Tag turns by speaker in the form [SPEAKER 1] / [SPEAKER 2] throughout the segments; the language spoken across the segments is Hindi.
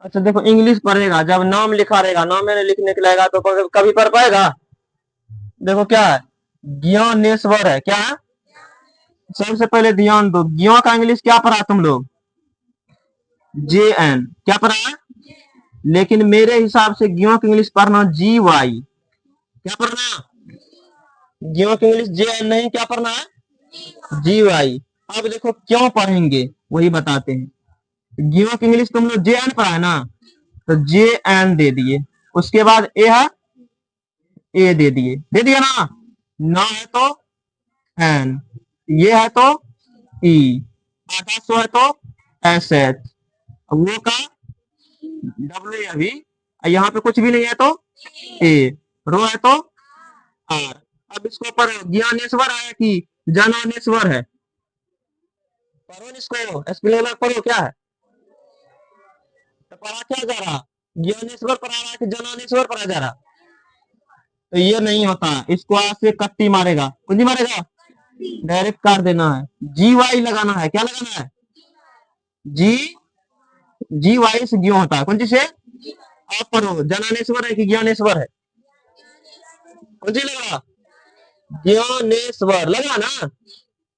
[SPEAKER 1] अच्छा देखो, इंग्लिश पढ़ेगा, जब नाम लिखा रहेगा, नाम में लिखने के लगेगा तो कभी पढ़ पाएगा? देखो क्या है, ज्ञानेश्वर है, क्या है? सबसे पहले ध्यान दो, ज्ञ का इंग्लिश क्या पढ़ा तुम लोग? जे एन, क्या पढ़ा है? लेकिन मेरे हिसाब से ज्ञ की इंग्लिश पढ़ना जी वाई। क्या पढ़ना? ज्ञ की इंग्लिश जे एन नहीं, क्या पढ़ना है? जी वाई। अब देखो क्यों पढ़ेंगे, वही बताते हैं। ज्ञ की इंग्लिश तुम लोग जे एन पढ़ा है ना, तो जे एन दे दिए, उसके बाद ए है, ए दे दिए, दे दिया ना। ना है तो एन, ये है तो ई, आधा सो है तो एस एच, वो का डब्ल्यू अभी, यहाँ पे कुछ भी नहीं है तो ए, रो है तो आर। अब इसको पर ज्ञानेश्वर है कि जनानेश्वर है? पढ़ो इसको, स्पेलिंग पढ़ो, क्या है? तो पढ़ा क्या जा रहा? ज्ञानेश्वर पढ़ा रहा है कि जनानेश्वर पढ़ा जा रहा? तो ये नहीं होता, इसको आज से कट्टी मारेगा, कुंजी मारेगा, डायरेक्ट काट देना है, जी वाई लगाना है, क्या लगाना है? जी, जी वाई से क्यों होता है, कौन चीज से? आप पढ़ो, जनानेश्वर है कि ज्ञानेश्वर है? कौन सी लगा? ज्ञानेश्वर लगा ना।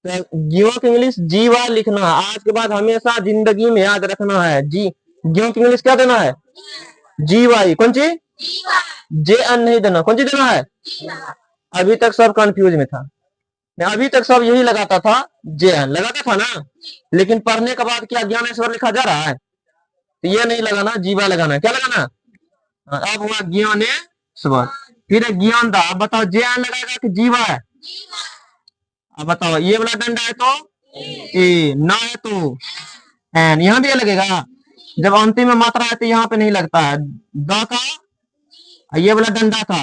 [SPEAKER 1] तो ज्ञ की इंग्लिश जीवा लिखना है, आज के बाद हमेशा जिंदगी में याद रखना है। जी, ज्ञ की इंग्लिश क्या देना है? जी वाई, कौन सी? जे एन नहीं देना, कौन सी देना है? अभी तक सब कंफ्यूज में था, अभी तक सब यही लगाता था, जे एन लगाता था ना, लेकिन पढ़ने के बाद क्या ज्ञानेश्वर लिखा जा रहा है? तो ये नहीं लगाना, जीवा लगाना है, क्या लगाना? अब हुआ ज्ञानेश्वर। फिर है ज्ञान दा, अब बताओ जे एन लगाएगा कि जीवा है? अब बताओ, ये वाला डंडा है तो ए, ना है तो एन, यहाँ भी लगेगा। जब अंतिम में मात्रा है तो यहाँ पे नहीं लगता है, द का, ये वाला डंडा था।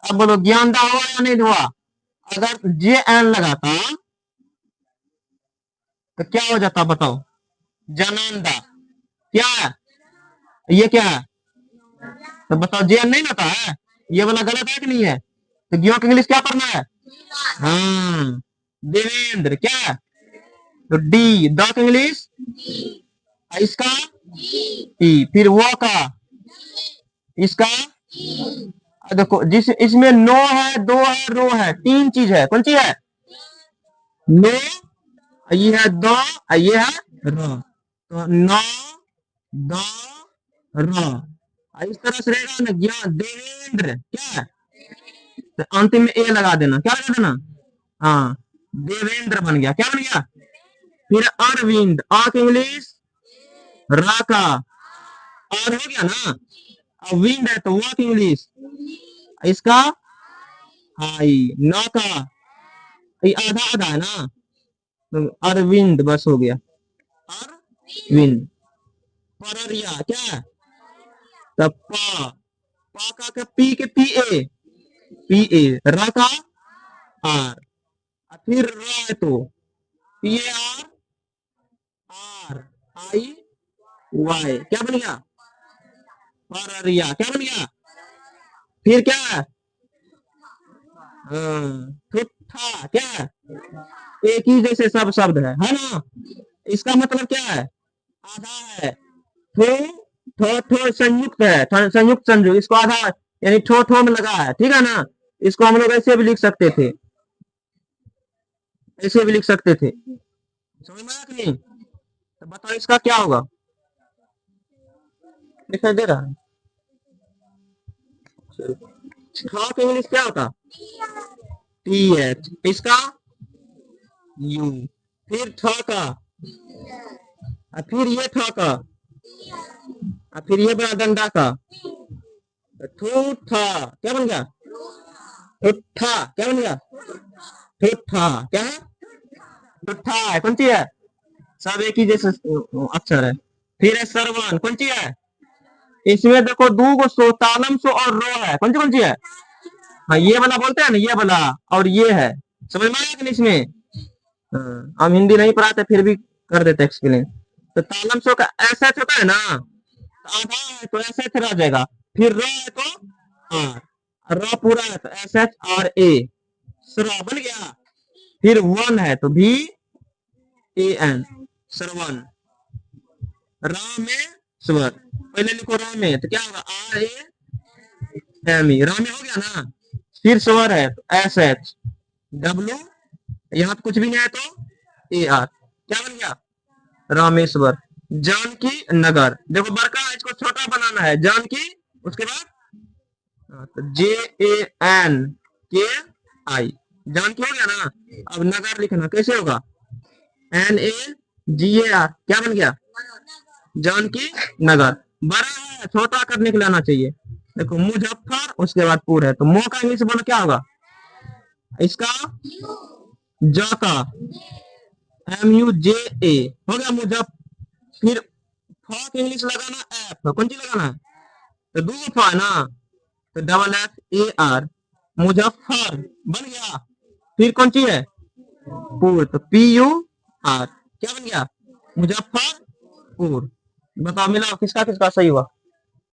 [SPEAKER 1] अब बोलो ज्ञान दा हुआ या नहीं हुआ? अगर जे एन लगाता तो क्या हो जाता बताओ? जनानदा, क्या है? ये क्या है? तो बताओ जे एन नहीं होता है, ये वाला गलत है कि नहीं है? तो ज्ञ की इंग्लिश क्या पढ़ना है? हाँ, देवेंद्र, क्या है? तो डी, द की इंग्लिश, इसका ई, फिर वो का, इसका, देखो जिस इसमें नो है, दो है, रो है, तीन चीज है, कौन सी है? नो, ये है दो, ये है रो, तो नो, दो, रो, इस तरह से रहेगा ना, ज्ञान देवेंद्र, क्या है? तो अंतिम में ए लगा देना, क्या लगा देना? हाँ, देवेंद्र बन गया, क्या बन गया? फिर अरविंद, आ की इंग्लिश, रा का, और हो गया ना। अब विंड है तो वा की इंग्लिश, इसका आई, ना का, ये आधा आधा है ना, तो अरविंद बस हो गया, अरविंद। पररिया, क्या है? तो पा का पी के पी ए, पी ए, रा का आर, फिर रा है तो P A R, R I Y, क्या बन गया? पररिया, क्या बन गया? फिर क्या है? ठुठा, क्या है? एक ही जैसे सब शब्द है ना? इसका मतलब क्या है? आधा है, ठो, ठो ठो संयुक्त है, संयुक्त संजू, इसको आधा यानी ठो ठो में लगा है, ठीक है ना? इसको हम लोग ऐसे भी लिख सकते थे, ऐसे भी लिख सकते थे, समझ में आया कि नहीं? तो बताओ इसका क्या होगा, दिखाई दे रहा है? ठा का इंग्लिश क्या होता? टी एच, इसका यू, फिर ठा का, और फिर ये ठा का, और फिर ये बड़ा डंडा का, ठूठा, क्या बन गया? ठुठा, क्या बन गया? ठुठा, क्या है? ठुठा है, कौन सी है? सब एक ही जैसे अक्षर है। फिर है सरवन, कौन सी है? इसमें देखो दो गो सो, तालम सो और रो है, कौन सी है? हाँ, ये वाला बोलते हैं ना, ये वाला, और ये है, समझ में आया कि नहीं इसमें? हाँ, हम हिंदी नहीं पढ़ाते फिर भी कर देते एक्सप्लेन। तो तालम सो का ऐसा होता है ना, तो आधा है तो ऐसा रह जाएगा, फिर रो है तो आर, रो पूरा है तो एस एच आर ए, श्र बन गया। फिर वन है तो भी ए एन, श्रवण, रा में स्वर। पहले लिखो रामे, तो क्या होगा, RAME, रामे हो गया ना। फिर स्वर है तो SHW, यहाँ पे कुछ भी नहीं है तो AR, क्या बन गया, रामेश्वर। जानकी नगर, देखो बड़का है, इसको छोटा बनाना है, जानकी, उसके बाद तो JANKI, जानकी हो गया ना। अब नगर लिखना कैसे होगा, NAGAR, क्या बन गया, जानकी नगर। बड़ा है, छोटा करने के लिए आना चाहिए। देखो मुजफ्फर, उसके बाद पुर है, तो मो का इंग्लिश बोलो क्या होगा, इसका ज का MUJA हो गया मुजफ्फर। फिर फ का इंग्लिश लगाना एफ, कौन सी लगाना है, तो दो फ है ना, तो FFAR, मुजफ्फर बन गया। फिर कौन सी है, पुर, तो PUR, क्या बन गया, मुजफ्फरपुर। बताओ मिलाओ किसका किसका सही हुआ।